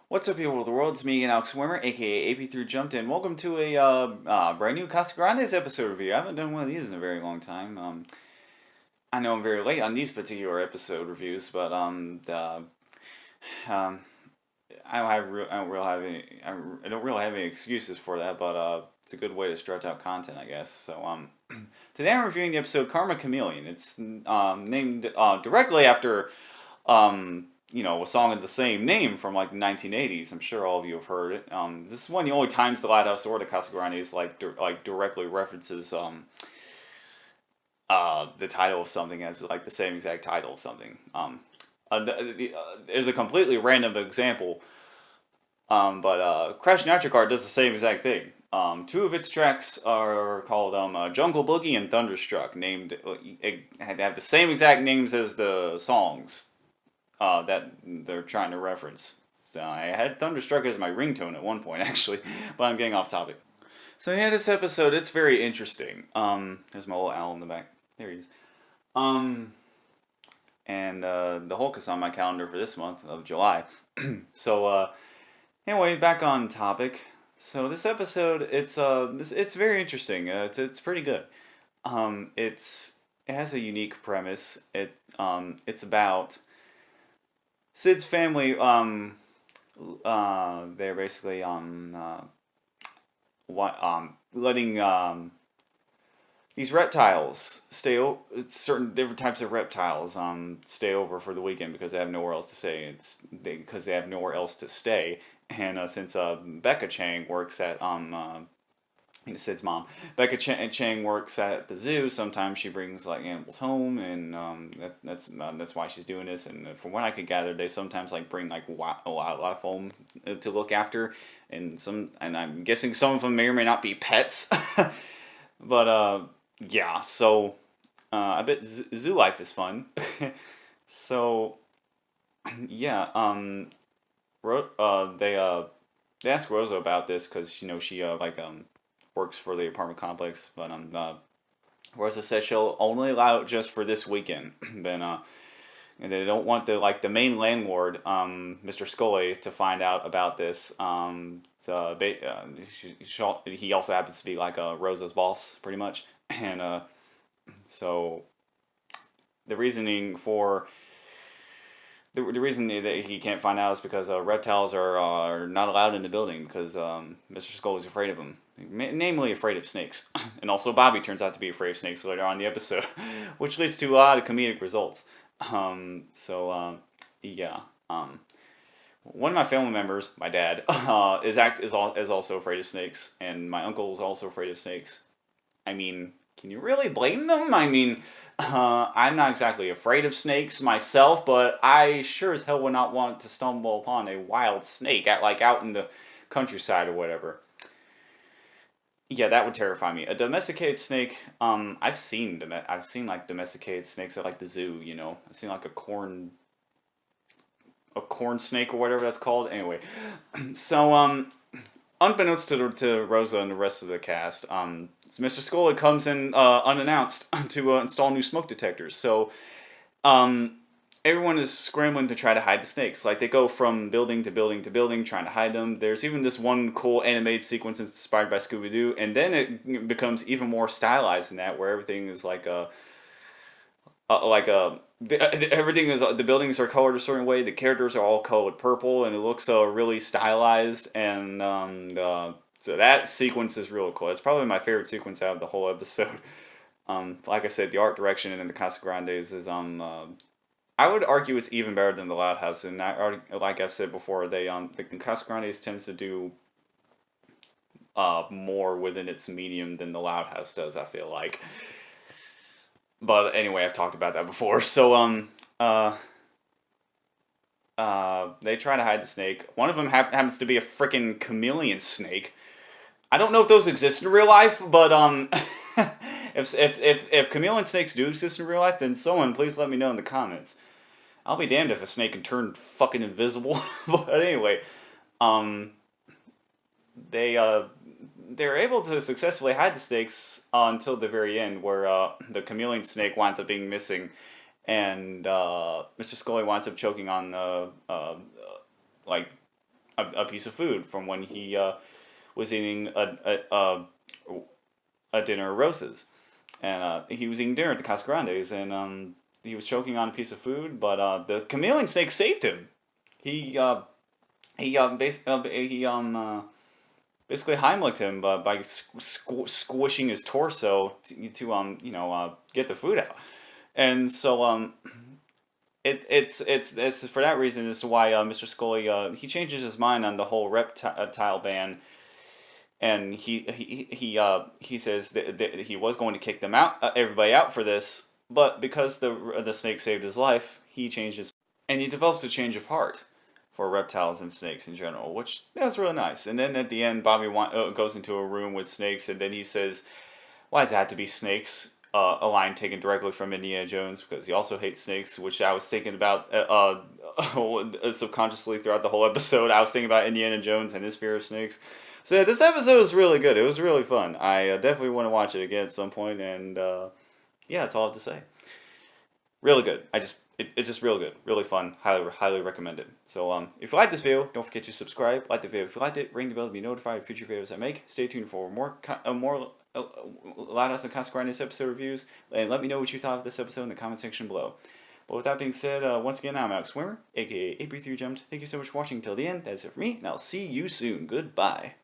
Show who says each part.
Speaker 1: What's up, people of the world? It's me, Alex Swimmer, aka AP3 Jumped In. Welcome to a brand new Casa Grande's episode review. I haven't done one of these in a very long time. I know I'm very late on these particular episode reviews, but um, I don't really have any excuses for that. But it's a good way to stretch out content, I guess. So today I'm reviewing the episode Karma Chameleon. It's named directly after a song of the same name from like the 1980s. I'm sure all of you have heard it. This is one of the only times the Lighthouse or the Casa Grande is directly references the title of something as like the same exact title of something. There's a completely random example, but Crash Nitro Kart does the same exact thing. Two of its tracks are called Jungle Boogie and Thunderstruck, named have the same exact names as the songs that they're trying to reference. So I had Thunderstruck as my ringtone at one point, actually, but I'm getting off topic. So yeah, this episode, it's very interesting. There's my little owl in the back. There he is. And the Hulk is on my calendar for this month of July. So anyway, back on topic. So this episode, it's very interesting. It's pretty good. It has a unique premise. It's about Sid's family. They're basically letting these reptiles certain different types of reptiles stay over for the weekend because they have nowhere else to stay. Because they have nowhere else to stay, and since Becca Chang works at Sid's mom, Becca Chang works at the zoo. Sometimes she brings like animals home, and that's why she's doing this. And from what I could gather, they sometimes like bring like wildlife home to look after, and I'm guessing some of them may or may not be pets. But yeah, so I bet zoo life is fun. So yeah, they asked Rosa about this because she works for the apartment complex, but Rosa says she'll only allow it just for this weekend. Then and they don't want the main landlord, Mr. Scully, to find out about this. He also happens to be like Rosa's boss, pretty much, and so the reasoning for the reason that he can't find out is because reptiles are not allowed in the building because Mr. Skull is afraid of them, namely afraid of snakes. And also Bobby turns out to be afraid of snakes later on in the episode, which leads to a lot of comedic results. Yeah. One of my family members, my dad, is also afraid of snakes, and my uncle is also afraid of snakes. I mean, can you really blame them? I mean, I'm not exactly afraid of snakes myself, but I sure as hell would not want to stumble upon a wild snake out in the countryside or whatever. Yeah, that would terrify me. A domesticated snake. I've seen like domesticated snakes at like the zoo. I've seen like a corn snake or whatever that's called. Anyway, so unbeknownst to Rosa and the rest of the cast, Mr. Scully comes in unannounced to install new smoke detectors. So everyone is scrambling to try to hide the snakes. Like, they go from building to building to building trying to hide them. There's even this one cool animated sequence inspired by Scooby-Doo, and then it becomes even more stylized than that, where everything is everything is the buildings are colored a certain way. The characters are all colored purple, and it looks really stylized. And so that sequence is really cool. It's probably my favorite sequence out of the whole episode. Like I said, the art direction in the Casa Grandes is I would argue it's even better than the Loud House. And like I've said before, the Casa Grandes tends to do more within its medium than the Loud House does, I feel like. But anyway, I've talked about that before. So they try to hide the snake. One of them happens to be a freaking chameleon snake. I don't know if those exist in real life, but if chameleon snakes do exist in real life, then someone please let me know in the comments. I'll be damned if a snake can turn fucking invisible. But anyway, they're able to successfully hide the snakes until the very end, where the chameleon snake winds up being missing, and Mr. Scully winds up choking on like a piece of food from when he was eating a dinner of roses, and he was eating dinner at the Casa Grandes, and he was choking on a piece of food, but the chameleon snake saved him. He basically Heimlicked him by squishing his torso to get the food out, and so it's for that reason as to why Mr. Scully he changes his mind on the whole reptile ban, and he says that he was going to kick them out, everybody out for this, but because the snake saved his life, he changes, and he develops a change of heart for reptiles and snakes in general, which that's really nice. And then at the end, Bobby goes into a room with snakes, and then he says, "Why does it have to be snakes?" A line taken directly from Indiana Jones, because he also hates snakes, which I was thinking about subconsciously throughout the whole episode. I was thinking about Indiana Jones and his fear of snakes. So yeah, this episode was really good. It was really fun. I definitely want to watch it again at some point, and yeah, that's all I have to say. Really good. It's just real good, really fun. Highly recommend it. So if you like this video, don't forget to subscribe. Like the video if you liked it. Ring the bell to be notified of future videos I make. Stay tuned for more Lighthouse and Casa Grandes episode reviews, and let me know what you thought of this episode in the comment section below. But with that being said, once again, I'm Alex Swimmer, aka AP3 Jumped. Thank you so much for watching until the end. That's it for me, and I'll see you soon. Goodbye.